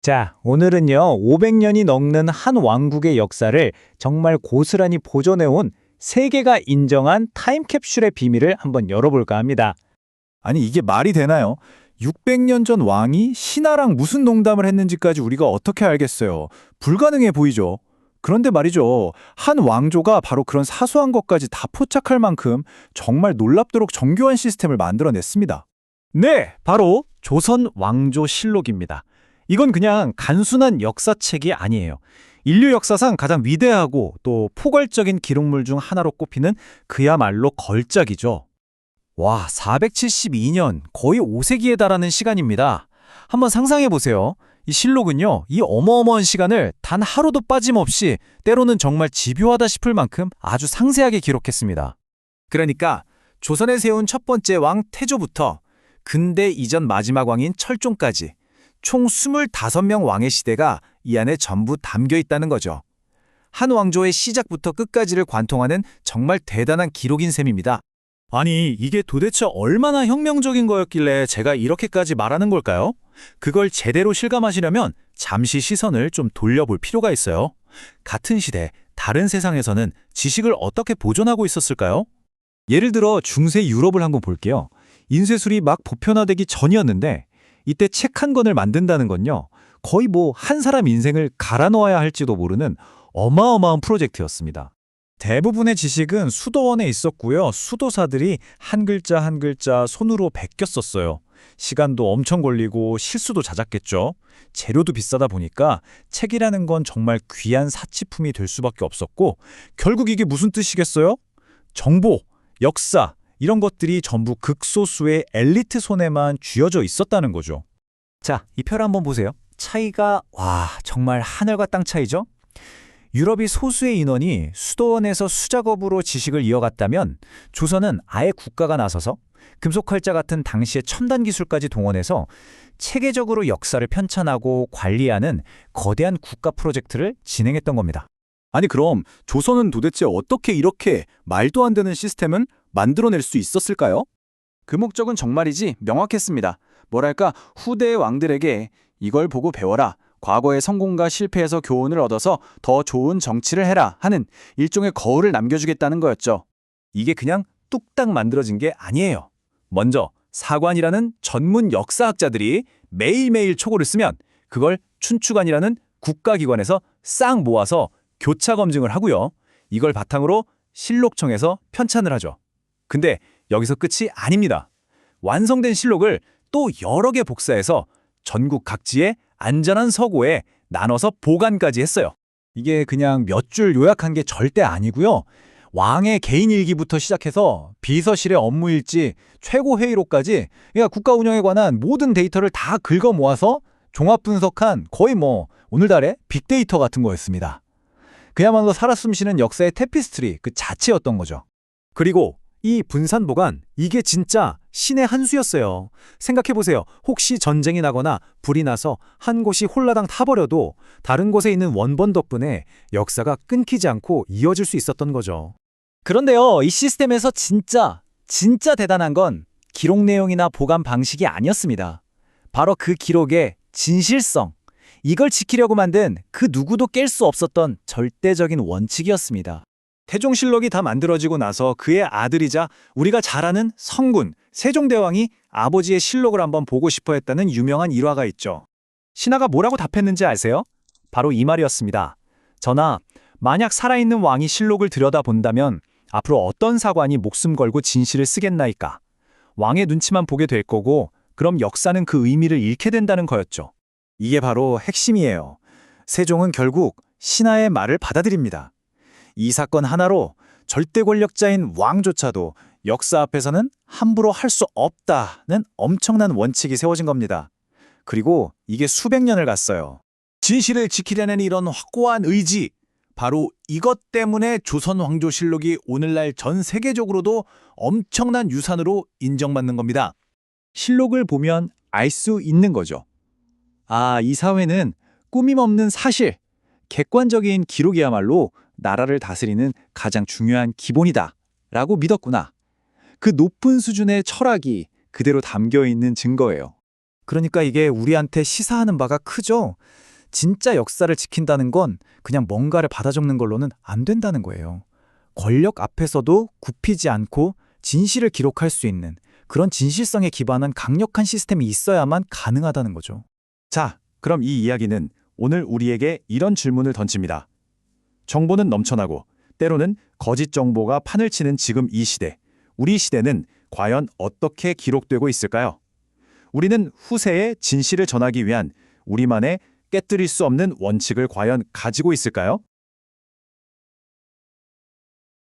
자, 오늘은요, 500년이 넘는 한 왕국의 역사를 정말 고스란히 보존해온 세계가 인정한 타임캡슐의 비밀을 한번 열어볼까 합니다. 아니 이게 말이 되나요? 600년 전 왕이 신하랑 무슨 농담을 했는지까지 우리가 어떻게 알겠어요? 불가능해 보이죠. 그런데 말이죠. 한 왕조가 바로 그런 사소한 것까지 다 포착할 만큼 정말 놀랍도록 정교한 시스템을 만들어냈습니다. 네, 바로 조선 왕조 실록입니다. 이건 그냥 단순한 역사책이 아니에요. 인류 역사상 가장 위대하고 또 포괄적인 기록물 중 하나로 꼽히는 그야말로 걸작이죠. 와, 472년, 거의 5세기에 달하는 시간입니다. 한번 상상해 보세요. 이 실록은요, 이 어마어마한 시간을 단 하루도 빠짐없이 때로는 정말 집요하다 싶을 만큼 아주 상세하게 기록했습니다. 그러니까 조선에 세운 첫 번째 왕 태조부터 근대 이전 마지막 왕인 철종까지 총 25명 왕의 시대가 이 안에 전부 담겨 있다는 거죠. 한 왕조의 시작부터 끝까지를 관통하는 정말 대단한 기록인 셈입니다. 아니, 이게 도대체 얼마나 혁명적인 거였길래 제가 이렇게까지 말하는 걸까요? 그걸 제대로 실감하시려면 잠시 시선을 좀 돌려볼 필요가 있어요. 같은 시대, 다른 세상에서는 지식을 어떻게 보존하고 있었을까요? 예를 들어 중세 유럽을 한번 볼게요. 인쇄술이 막 보편화되기 전이었는데 이때 책 한 권을 만든다는 건요. 거의 한 사람 인생을 갈아 넣어야 할지도 모르는 어마어마한 프로젝트였습니다. 대부분의 지식은 수도원에 있었고요. 수도사들이 한 글자 한 글자 손으로 베꼈었어요. 시간도 엄청 걸리고 실수도 잦았겠죠. 재료도 비싸다 보니까 책이라는 건 정말 귀한 사치품이 될 수밖에 없었고 결국 이게 무슨 뜻이겠어요? 정보, 역사 이런 것들이 전부 극소수의 엘리트 손에만 쥐어져 있었다는 거죠. 자, 이 표 한번 보세요. 차이가 정말 하늘과 땅 차이죠? 유럽이 소수의 인원이 수도원에서 수작업으로 지식을 이어갔다면 조선은 아예 국가가 나서서 금속활자 같은 당시의 첨단 기술까지 동원해서 체계적으로 역사를 편찬하고 관리하는 거대한 국가 프로젝트를 진행했던 겁니다. 아니 그럼 조선은 도대체 어떻게 이렇게 말도 안 되는 시스템을 만들어낼 수 있었을까요? 그 목적은 정말이지 명확했습니다. 뭐랄까 후대의 왕들에게 이걸 보고 배워라. 과거의 성공과 실패에서 교훈을 얻어서 더 좋은 정치를 해라 하는 일종의 거울을 남겨주겠다는 거였죠. 이게 그냥 뚝딱 만들어진 게 아니에요. 먼저 사관이라는 전문 역사학자들이 매일매일 초고를 쓰면 그걸 춘추관이라는 국가기관에서 싹 모아서 교차 검증을 하고요. 이걸 바탕으로 실록청에서 편찬을 하죠. 근데 여기서 끝이 아닙니다. 완성된 실록을 또 여러 개 복사해서 전국 각지의 안전한 서고에 나눠서 보관까지 했어요. 이게 그냥 몇 줄 요약한 게 절대 아니고요. 왕의 개인 일기부터 시작해서 비서실의 업무 일지, 최고 회의록까지 그러니까 국가 운영에 관한 모든 데이터를 다 긁어 모아서 종합 분석한 거의 오늘날의 빅데이터 같은 거였습니다. 그야말로 살아 숨쉬는 역사의 테피스트리 그 자체였던 거죠. 그리고 이 분산 보관, 이게 진짜 신의 한 수였어요. 생각해보세요. 혹시 전쟁이 나거나 불이 나서 한 곳이 홀라당 타버려도 다른 곳에 있는 원본 덕분에 역사가 끊기지 않고 이어질 수 있었던 거죠. 그런데요, 이 시스템에서 진짜 대단한 건 기록 내용이나 보관 방식이 아니었습니다. 바로 그 기록의 진실성, 이걸 지키려고 만든 그 누구도 깰 수 없었던 절대적인 원칙이었습니다. 태종실록이 다 만들어지고 나서 그의 아들이자 우리가 잘 아는 성군, 세종대왕이 아버지의 실록을 한번 보고 싶어 했다는 유명한 일화가 있죠. 신하가 뭐라고 답했는지 아세요? 바로 이 말이었습니다. 전하, 만약 살아있는 왕이 실록을 들여다본다면 앞으로 어떤 사관이 목숨 걸고 진실을 쓰겠나이까? 왕의 눈치만 보게 될 거고 그럼 역사는 그 의미를 잃게 된다는 거였죠. 이게 바로 핵심이에요. 세종은 결국 신하의 말을 받아들입니다. 이 사건 하나로 절대 권력자인 왕조차도 역사 앞에서는 함부로 할 수 없다는 엄청난 원칙이 세워진 겁니다. 그리고 이게 수백 년을 갔어요. 진실을 지키려는 이런 확고한 의지, 바로 이것 때문에 조선 왕조실록이 오늘날 전 세계적으로도 엄청난 유산으로 인정받는 겁니다. 실록을 보면 알 수 있는 거죠. 아, 이 사회는 꾸밈없는 사실, 객관적인 기록이야말로 나라를 다스리는 가장 중요한 기본이다 라고 믿었구나. 그 높은 수준의 철학이 그대로 담겨 있는 증거예요. 그러니까 이게 우리한테 시사하는 바가 크죠? 진짜 역사를 지킨다는 건 그냥 뭔가를 받아 적는 걸로는 안 된다는 거예요. 권력 앞에서도 굽히지 않고 진실을 기록할 수 있는 그런 진실성에 기반한 강력한 시스템이 있어야만 가능하다는 거죠. 자, 그럼 이 이야기는 오늘 우리에게 이런 질문을 던집니다. 정보는 넘쳐나고 때로는 거짓 정보가 판을 치는 지금 이 시대, 우리 시대는 과연 어떻게 기록되고 있을까요? 우리는 후세에 진실을 전하기 위한 우리만의 깨뜨릴 수 없는 원칙을 과연 가지고 있을까요?